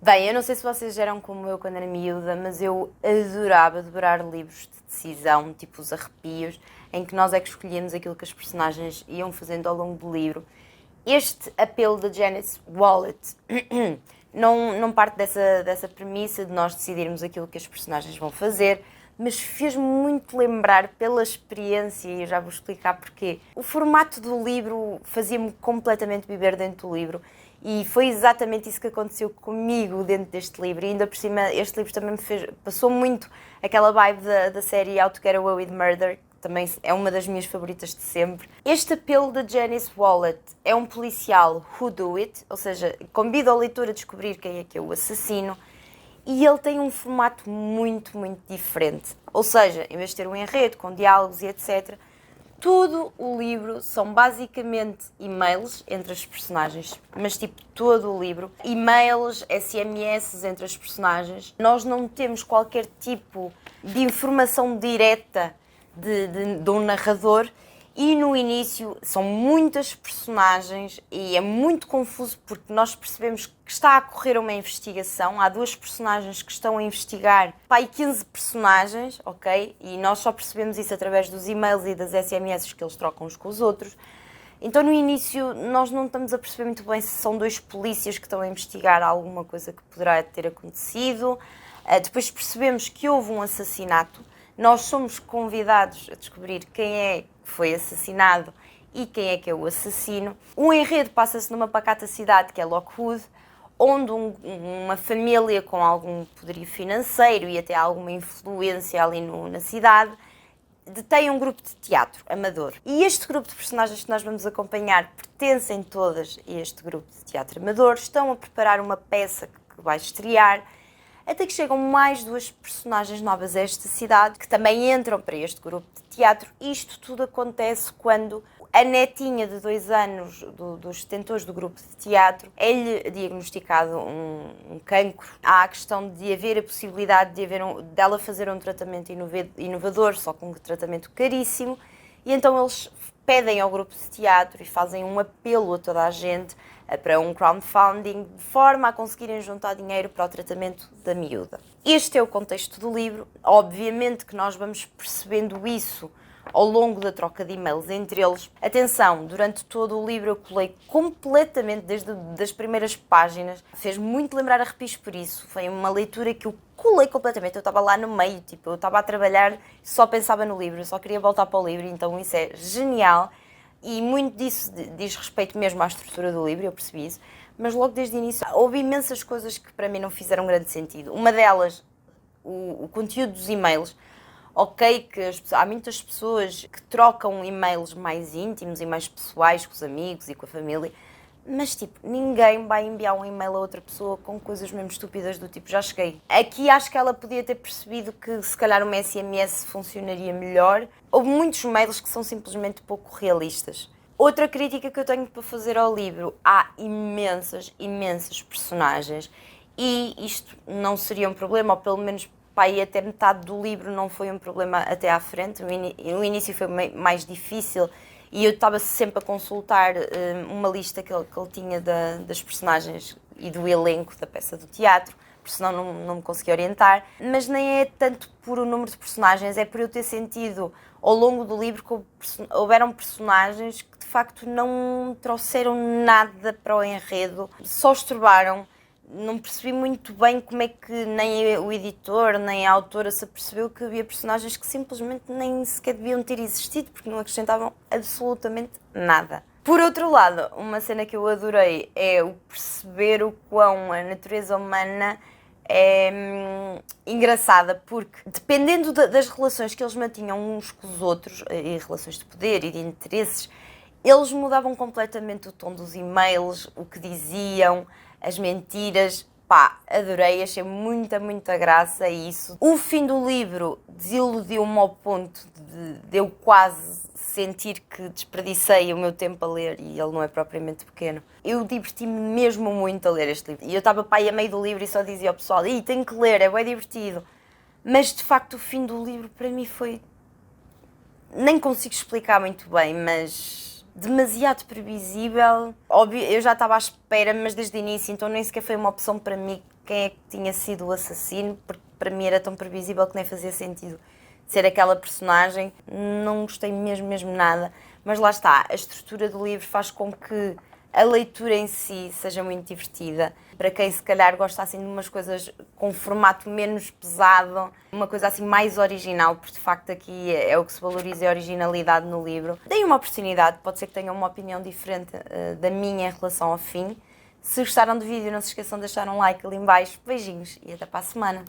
Bem, eu não sei se vocês eram como eu quando era miúda, mas eu adorava devorar livros de decisão, tipo os arrepios, em que nós é que escolhíamos aquilo que as personagens iam fazendo ao longo do livro. Este apelo da Janice Wallet não parte dessa premissa de nós decidirmos aquilo que as personagens vão fazer, mas fez-me muito lembrar pela experiência, e eu já vou explicar porquê. O formato do livro fazia-me completamente viver dentro do livro, e foi exatamente isso que aconteceu comigo dentro deste livro. E ainda por cima, este livro também passou muito aquela vibe da série How to Get Away with Murder, que também é uma das minhas favoritas de sempre. Este apelo da Janice Wallet é um policial whodunit, ou seja, convida o leitor a descobrir quem é que é o assassino, e ele tem um formato muito, muito diferente. Ou seja, em vez de ter um enredo com diálogos e etc., todo o livro são basicamente e-mails entre as personagens, mas tipo todo o livro. E-mails, SMS entre as personagens. Nós não temos qualquer tipo de informação direta de um narrador. E no início são muitas personagens e é muito confuso porque nós percebemos que está a correr uma investigação. Há duas personagens que estão a investigar, e 15 personagens, ok? E nós só percebemos isso através dos e-mails e das SMS que eles trocam uns com os outros. Então no início nós não estamos a perceber muito bem se são dois polícias que estão a investigar alguma coisa que poderá ter acontecido. Depois percebemos que houve um assassinato. Nós somos convidados a descobrir quem é que foi assassinado e quem é que é o assassino. O enredo passa-se numa pacata cidade que é Lockwood, onde uma família com algum poderio financeiro e até alguma influência ali na cidade detém um grupo de teatro amador. E este grupo de personagens que nós vamos acompanhar pertencem todas a este grupo de teatro amador, estão a preparar uma peça que vai estrear, até que chegam mais duas personagens novas a esta cidade, que também entram para este grupo de teatro. Isto tudo acontece quando a netinha de 2 anos dos detentores do grupo de teatro é-lhe diagnosticado um cancro. Há a questão de haver a possibilidade dela fazer um tratamento inovador, só com um tratamento caríssimo, e então eles pedem ao grupo de teatro e fazem um apelo a toda a gente para um crowdfunding, de forma a conseguirem juntar dinheiro para o tratamento da miúda. Este é o contexto do livro. Obviamente que nós vamos percebendo isso ao longo da troca de e-mails entre eles. Atenção, durante todo o livro eu colei completamente, desde as primeiras páginas. Fez-me muito lembrar Arrepios por isso. Foi uma leitura que eu colei completamente. Eu estava lá no meio, eu estava a trabalhar, só pensava no livro, eu só queria voltar para o livro, então isso é genial. E muito disso diz respeito mesmo à estrutura do livro, eu percebi isso. Mas logo desde o início houve imensas coisas que para mim não fizeram grande sentido. Uma delas, o conteúdo dos e-mails. Ok, que há muitas pessoas que trocam e-mails mais íntimos e mais pessoais com os amigos e com a família, mas tipo, ninguém vai enviar um e-mail a outra pessoa com coisas mesmo estúpidas do tipo, já cheguei. Aqui acho que ela podia ter percebido que se calhar uma SMS funcionaria melhor. Houve muitos mails que são simplesmente pouco realistas. Outra crítica que eu tenho para fazer ao livro, há imensas personagens e isto não seria um problema, ou pelo menos e até metade do livro não foi um problema até à frente. O início foi mais difícil e eu estava sempre a consultar uma lista que ele tinha das personagens e do elenco da peça do teatro, porque senão não me conseguia orientar. Mas nem é tanto por o número de personagens, é por eu ter sentido ao longo do livro que houveram personagens que de facto não trouxeram nada para o enredo, só estorbaram. Não percebi muito bem como é que nem o editor, nem a autora se apercebeu que havia personagens que simplesmente nem sequer deviam ter existido, porque não acrescentavam absolutamente nada. Por outro lado, uma cena que eu adorei é o perceber o quão a natureza humana é engraçada, porque dependendo das relações que eles mantinham uns com os outros, e relações de poder e de interesses, eles mudavam completamente o tom dos e-mails, o que diziam, as mentiras. Adorei, achei muita graça a isso. O fim do livro desiludiu-me ao ponto de eu quase sentir que desperdicei o meu tempo a ler, e ele não é propriamente pequeno. Eu diverti-me mesmo muito a ler este livro. E eu estava a meio do livro e só dizia ao pessoal, tenho que ler, é bem divertido. Mas de facto o fim do livro para mim foi... Nem consigo explicar muito bem, mas demasiado previsível. Óbvio, eu já estava à espera, mas desde o início, então nem sequer foi uma opção para mim quem é que tinha sido o assassino, porque para mim era tão previsível que nem fazia sentido ser aquela personagem. Não gostei mesmo nada, mas lá está, a estrutura do livro faz com que a leitura em si seja muito divertida. Para quem se calhar gosta assim de umas coisas com formato menos pesado, uma coisa assim mais original, porque de facto aqui é o que se valoriza, é a originalidade no livro. Deem uma oportunidade, pode ser que tenham uma opinião diferente da minha em relação ao fim. Se gostaram do vídeo, não se esqueçam de deixar um like ali em baixo. Beijinhos e até para a semana.